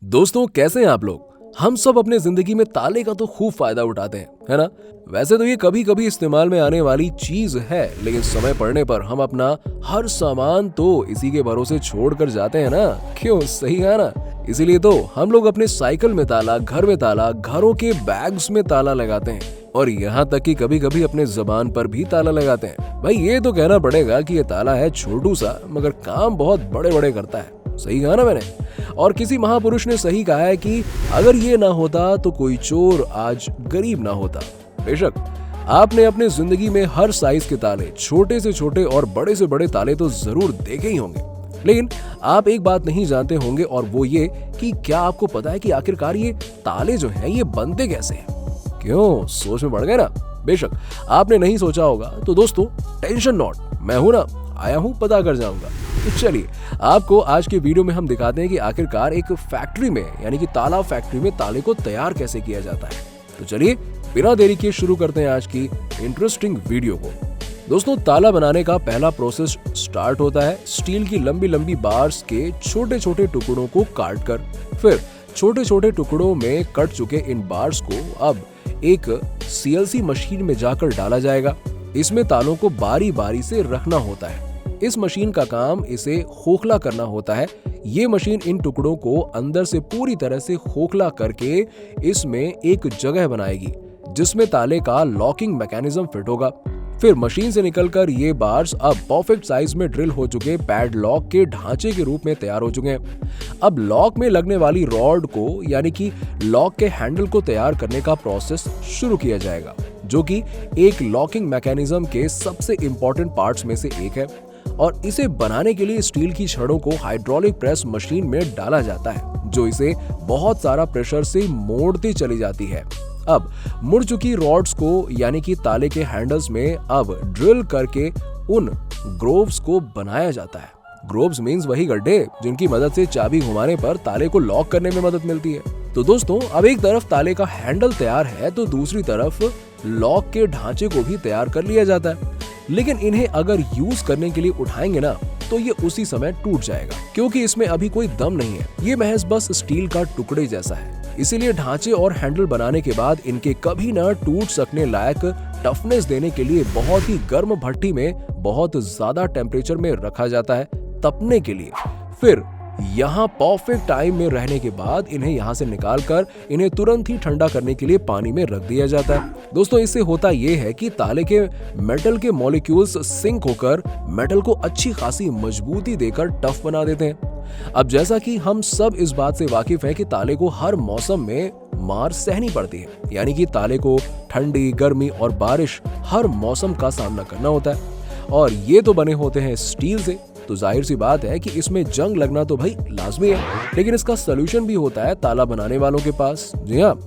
दोस्तों, कैसे हैं आप लोग। हम सब अपने जिंदगी में ताले का तो खूब फायदा उठाते हैं, है ना। वैसे तो ये कभी कभी इस्तेमाल में आने वाली चीज है, लेकिन समय पड़ने पर हम अपना हर सामान तो इसी के भरोसे छोड़ कर जाते हैं ना। क्यों, सही है ना। इसीलिए तो हम लोग अपने साइकिल में ताला, घर में ताला, घरों के बैग्स में ताला लगाते हैं और यहाँ तक कि कभी कभी अपने जबान पर भी ताला लगाते हैं। भाई, ये तो कहना पड़ेगा कि ये ताला है छोटू सा, मगर काम बहुत बड़े बड़े करता है। सही कहा ना मैंने। और किसी महापुरुष ने सही कहा है कि अगर ये ना होता तो कोई चोर आज गरीब ना होता। बेशक आपने अपने जिंदगी में हर साइज के ताले, छोटे से छोटे और बड़े से बड़े ताले तो जरूर देखे ही होंगे, लेकिन आप एक बात नहीं जानते होंगे, और वो ये कि क्या आपको पता है कि आखिरकार ये ताले जो हैं ये बनते कैसे हैं। क्यों, सोच में पड़ गए ना। बेशक आपने नहीं सोचा होगा, तो दोस्तों टेंशन नॉट, मैं हूं ना, आया हूं, पता कर जाऊंगा। तो चलिए आपको आज के वीडियो में हम दिखाते हैं कि आखिरकार एक फैक्ट्री में, यानी कि ताला फैक्ट्री में ताले को तैयार कैसे किया जाता है। तो चलिए बिना देरी किए शुरू करते हैं आज की इंटरेस्टिंग वीडियो को। दोस्तों, ताला बनाने का पहला प्रोसेस स्टार्ट होता है स्टील की लंबी लंबी बार्स के छोटे छोटे टुकड़ों को काट कर। फिर छोटे छोटे टुकड़ों में कट चुके इन बार्स को अब एक CNC मशीन में जाकर डाला जाएगा। इसमें तालों को बारी बारी से रखना होता है। इस मशीन का काम इसे खोखला करना होता है। ये मशीन इन टुकड़ों को अंदर से पूरी तरह से खोखला करके इसमें एक जगह बनाएगी जिसमें ताले का लॉकिंग मैकेनिज्म फिट होगा। फिर मशीन से निकलकर ये बार्स अब परफेक्ट साइज में ड्रिल हो चुके पैड लॉक के ढांचे के रूप में तैयार हो चुके हैं। अब लॉक में लगने वाली रॉड को, यानी कि लॉक के हैंडल को तैयार करने का प्रोसेस शुरू किया जाएगा, जो कि एक लॉकिंग मैकेनिज्म के सबसे इंपॉर्टेंट पार्ट्स में से एक है। और इसे बनाने के लिए स्टील की छड़ों को हाइड्रोलिक प्रेस मशीन में डाला जाता है, जो इसे बहुत सारा प्रेशर से मोड़ती चली जाती है। अब मुड़ चुकी रॉड्स को, यानी कि ताले के हैंडल्स में अब ड्रिल करके उन ग्रोव्स को बनाया जाता है। ग्रोव्स मींस वही गड्ढे जिनकी मदद से चाबी घुमाने पर ताले को लॉक करने में मदद मिलती है। तो दोस्तों, अब एक तरफ ताले का हैंडल तैयार है तो दूसरी तरफ लॉक के ढांचे को भी तैयार कर लिया जाता है। लेकिन इन्हें अगर यूज करने के लिए उठाएंगे ना, तो ये उसी समय टूट जाएगा, क्योंकि इसमें अभी कोई दम नहीं है। ये महज बस स्टील का टुकड़े जैसा है। इसीलिए ढांचे और हैंडल बनाने के बाद इनके कभी न टूट सकने लायक टफनेस देने के लिए बहुत ही गर्म भट्टी में बहुत ज्यादा टेम्परेचर में रखा जाता है तपने के लिए। फिर यहाँ परफेक्ट टाइम में रहने के बाद इन्हें यहाँ से निकालकर इन्हें तुरंत ही ठंडा करने के लिए पानी में रख दिया जाता है। दोस्तों, इससे होता यह है कि ताले के मेटल के मॉलिक्यूल्स सिंक होकर मेटल को अच्छी खासी मजबूती देकर टफ बना देते हैं। अब जैसा कि हम सब इस बात से वाकिफ हैं कि ताले को हर मौसम में मार सहनी पड़ती है, यानी कि ताले को ठंडी, गर्मी और बारिश हर मौसम का सामना करना होता है। और ये तो बने होते हैं स्टील से, तो जाहिर सी बात है कि इसमें जंग लगना तो भाई लाजमी है। लेकिन इसका सलूशन भी होता है ताला बनाने वालों के पास। जी हाँ,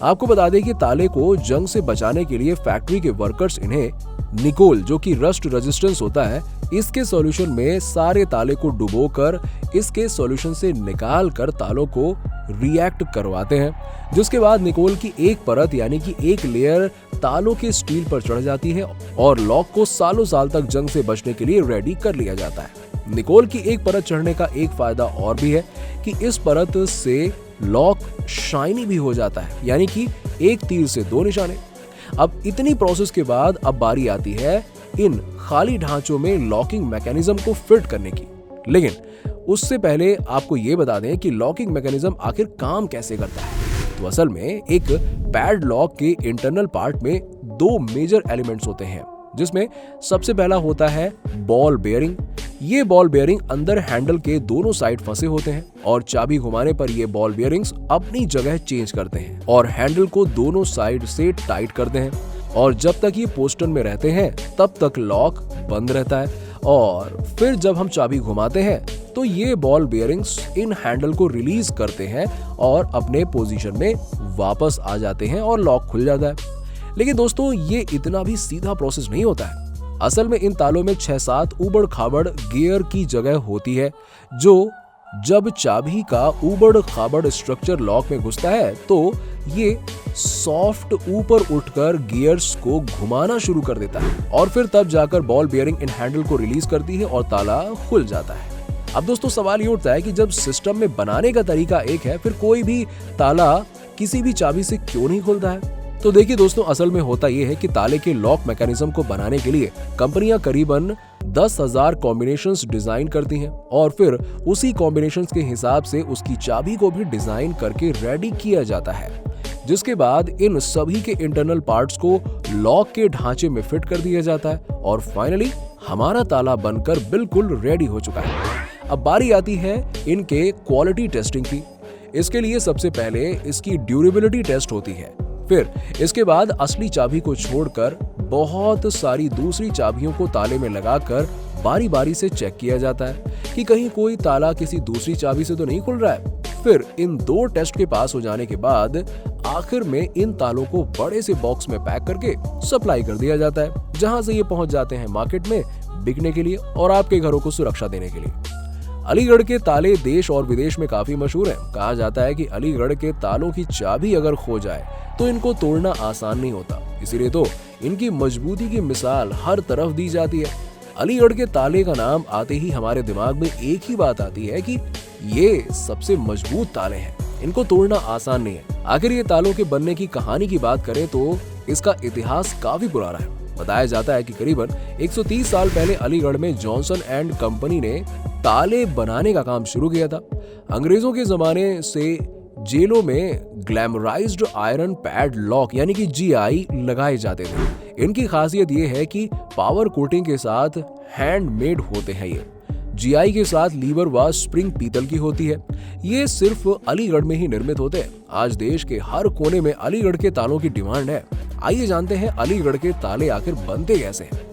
आपको बता दें कि ताले को जंग से बचाने के लिए फैक्ट्री के वर्कर्स इन्हें निकोल, जो कि रस्ट रेजिस्टेंस होता है, इसके सॉल्यूशन में सारे ताले को डुबोकर इसके सॉल्यूशन से निकाल कर तालों को रिएक्ट करवाते हैं, जिसके बाद निकोल की एक परत, यानी कि एक लेयर तालों के स्टील पर चढ़ जाती है और लॉक को सालों साल तक जंग से बचने के लिए रेडी कर लिया जाता है। निकोल की एक परत चढ़ने का एक फायदा और भी है कि इस परत से लॉक शाइनी भी हो जाता है, यानी कि एक तीर से दो निशाने। अब इतनी प्रोसेस के बाद अब बारी आती है इन खाली ढांचों में लॉकिंग मैकेनिज्म को फिट करने की। लेकिन उससे पहले आपको ये बता दें कि लॉकिंग मैकेनिज्म आखिर काम कैसे करता है। तो असल में एक पैड लॉक के इंटरनल पार्ट में दो मेजर एलिमेंट्स होते हैं, जिसमें सबसे पहला होता है बॉल बेयरिंग। ये बॉल बेयरिंग अंदर हैंडल के दोनों साइड फंसे होते हैं और चाबी घुमाने पर ये बॉल बेयरिंग्स अपनी जगह चेंज करते हैं और हैंडल को दोनों साइड से टाइट करते हैं। और जब तक ये पोस्टन में रहते हैं तब तक लॉक बंद रहता है, और फिर जब हम चाबी घुमाते हैं तो ये बॉल बेयरिंग्स इन हैंडल को रिलीज करते हैं और अपने पोजीशन में वापस आ जाते हैं और लॉक खुल जाता है। लेकिन दोस्तों, ये इतना भी सीधा प्रोसेस नहीं होता है। असल में इन तालों में 6-7 ऊबड़ खाबड़ गियर की जगह होती है, जो जब चाबी का ऊबड़ खाबड़ स्ट्रक्चर लॉक में घुसता है तो ये सॉफ्ट ऊपर उठकर गियर्स को घुमाना शुरू कर देता है और फिर तब जाकर बॉल बेयरिंग इन हैंडल को रिलीज करती है और ताला खुल जाता है। अब दोस्तों सवाल ये उठता है कि जब सिस्टम में बनाने का तरीका एक है, फिर कोई भी ताला किसी भी चाबी से क्यों नहीं खुलता है? तो देखिए दोस्तों, असल में होता यह है कि ताले के लॉक मैकेनिज्म को बनाने के लिए कंपनियां करीबन 10,000 कॉम्बिनेशंस डिजाइन करती हैं और फिर उसी कॉम्बिनेशंस के हिसाब से उसकी चाबी को भी डिजाइन करके रेडी किया जाता है, जिसके बाद इन सभी के इंटरनल पार्ट्स को लॉक के ढांचे में फिट कर दिया जाता है और फाइनली हमारा ताला बनकर बिल्कुल रेडी हो चुका है। अब बारी आती है इनके क्वालिटी टेस्टिंग की। इसके लिए सबसे पहले इसकी ड्यूरेबिलिटी टेस्ट होती है, फिर इसके बाद असली चाबी को छोड़कर बहुत सारी दूसरी चाबियों को ताले में लगाकर बारी बारी से चेक किया जाता है कि कहीं कोई ताला किसी दूसरी चाबी से तो नहीं खुल रहा है। फिर इन 2 टेस्ट के पास हो जाने के बाद आखिर में इन तालों को बड़े से बॉक्स में पैक करके सप्लाई कर दिया जाता है, जहां से ये पहुंच जाते हैं मार्केट में बिकने के लिए और आपके घरों को सुरक्षा देने के लिए। अलीगढ़ के ताले देश और विदेश में काफी मशहूर हैं। कहा जाता है कि अलीगढ़ के तालों की चाबी अगर खो जाए तो इनको तोड़ना आसान नहीं होता, इसीलिए तो इनकी मजबूती की मिसाल हर तरफ दी जाती है। अलीगढ़ के ताले का नाम आते ही हमारे दिमाग में एक ही बात आती है कि ये सबसे मजबूत ताले हैं, इनको तोड़ना आसान नहीं है। आखिर ये तालों के बनने की कहानी की बात करें तो इसका इतिहास काफी पुराना है। बताया जाता है कि करीबन 130 साल पहले अलीगढ़ में जॉनसन एंड कंपनी ने ताले बनाने का काम शुरू किया था। अंग्रेजों के जमाने से जेलों में ग्लैमराइज्ड आयरन पैड लॉक यानी कि GI लगाए जाते थे। इनकी खासियत ये है कि पावर कोटिंग के साथ हैंडमेड होते हैं। ये GI के साथ लीवर व स्प्रिंग पीतल की होती है। ये सिर्फ अलीगढ़ में ही निर्मित होते हैं। आज देश के हर कोने में अलीगढ़ के तालों की डिमांड है। आइए जानते हैं अलीगढ़ के ताले आखिर बनते कैसे हैं।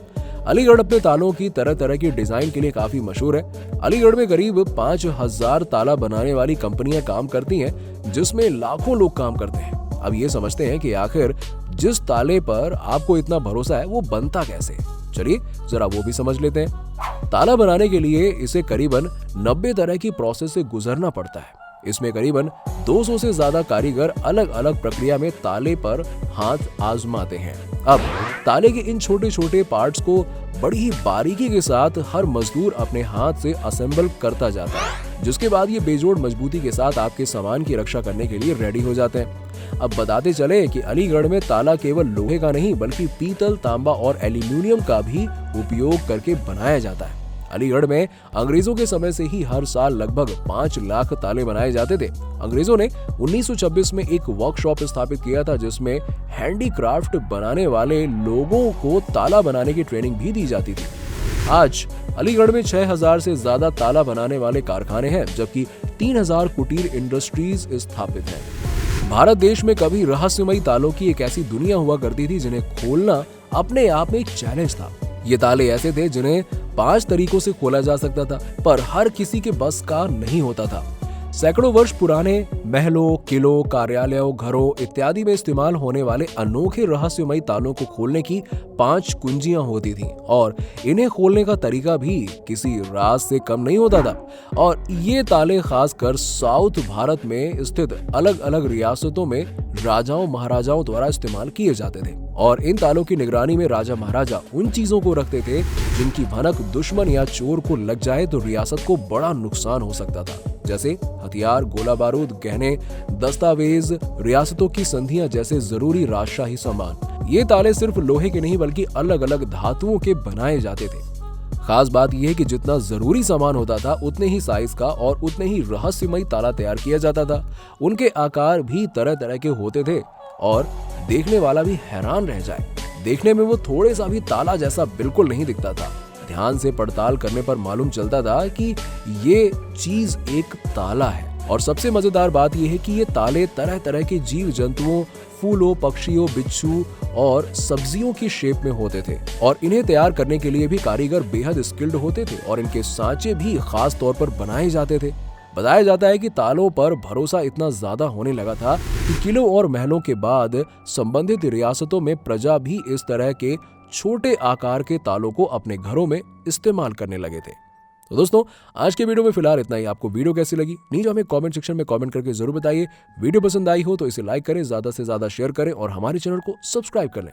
अलीगढ़ अपने तालों की तरह तरह की डिजाइन के लिए काफी मशहूर है। अलीगढ़ में करीब 5,000 ताला बनाने वाली कंपनियां काम करती हैं, जिसमें लाखों लोग काम करते हैं। अब ये समझते हैं कि आखिर जिस ताले पर आपको इतना भरोसा है वो बनता कैसे। चलिए जरा वो भी समझ लेते हैं। ताला बनाने के लिए इसे करीबन 90 तरह की प्रोसेस से गुजरना पड़ता है। इसमें करीबन 200 से ज्यादा कारीगर अलग अलग प्रक्रिया में ताले पर हाथ आजमाते हैं। अब ताले के इन छोटे छोटे पार्ट्स को बड़ी ही बारीकी के साथ हर मजदूर अपने हाथ से असेंबल करता जाता है, जिसके बाद ये बेजोड़ मजबूती के साथ आपके सामान की रक्षा करने के लिए रेडी हो जाते हैं। अब बताते चले कि अलीगढ़ में ताला केवल लोहे का नहीं बल्कि पीतल, तांबा और एल्यूमिनियम का भी उपयोग करके बनाया जाता है। अलीगढ़ में अंग्रेजों के समय से ही हर साल लगभग 5 लाख ताले बनाए जाते थे। अंग्रेजों ने 1926 में एक वर्कशॉप स्थापित किया था, जिसमें हैंडीक्राफ्ट बनाने वाले लोगों को ताला बनाने की ट्रेनिंग भी दी जाती थी। आज अलीगढ़ में 6,000 से ज्यादा ताला बनाने वाले कारखाने हैं, जबकि 3,000 कुटीर इंडस्ट्रीज स्थापित हैं। भारत देश में कभी रहस्यमयी तालों की एक ऐसी दुनिया हुआ करती थी जिन्हें खोलना अपने आप में एक चैलेंज था। ये ताले ऐसे थे जिन्हें 5 तरीकों से खोला जा सकता था, पर हर किसी के बस का नहीं होता था। सैकड़ों वर्ष पुराने महलों, किलों, कार्यालयों, घरों इत्यादि में इस्तेमाल होने वाले अनोखे रहस्यमयी तालों को खोलने की 5 कुंजियां होती थीं और इन्हें खोलने का तरीका भी किसी राज से कम नहीं होता था। और ये ताले खासकर साउथ भारत में स्थित अलग अलग रियासतों में राजाओं महाराजाओं द्वारा इस्तेमाल किए जाते थे और इन तालों की निगरानी में राजा महाराजा उन चीजों को रखते थे जिनकी भनक दुश्मन या चोर को लग जाए तो रियासत को बड़ा नुकसान हो सकता था, जैसे हथियार, गोला बारूद, गहने, दस्तावेज, रियासतों की संधियां जैसे जरूरी राजशाही सामान। ये ताले सिर्फ लोहे के नहीं बल्कि अलग अलग धातुओं के बनाए जाते थे। खास बात यह है कि जितना जरूरी सामान होता था उतने ही साइज का और उतने ही रहस्यमयी ताला तैयार किया जाता था। उनके आकार भी तरह तरह के होते थे और देखने वाला भी हैरान रह जाए। देखने में वो थोड़े सा भी ताला जैसा बिल्कुल नहीं दिखता था। ध्यान से पड़ताल करने पर मालूम चलता था कि ये चीज एक ताला है। और सबसे मजेदार बात यह है कि ये ताले तरह तरह के जीव जंतुओं, फूलों, पक्षियों, बिच्छू और सब्जियों की शेप में होते थे और इन्हें तैयार करने के लिए भी कारीगर बेहद स्किल्ड होते थे और इनके सांचे भी खास तौर पर बनाए जाते थे। बताया जाता है कि तालों पर भरोसा इतना ज्यादा होने लगा था कि किलों और महलों के बाद संबंधित रियासतों में प्रजा भी इस तरह के छोटे आकार के तालों को अपने घरों में इस्तेमाल करने लगे थे। तो दोस्तों आज के वीडियो में फिलहाल इतना ही। आपको वीडियो कैसी लगी नीचे हमें कमेंट सेक्शन में कमेंट करके जरूर बताइए। वीडियो पसंद आई हो तो इसे लाइक करें, ज्यादा से ज्यादा शेयर करें और हमारे चैनल को सब्सक्राइब कर लें।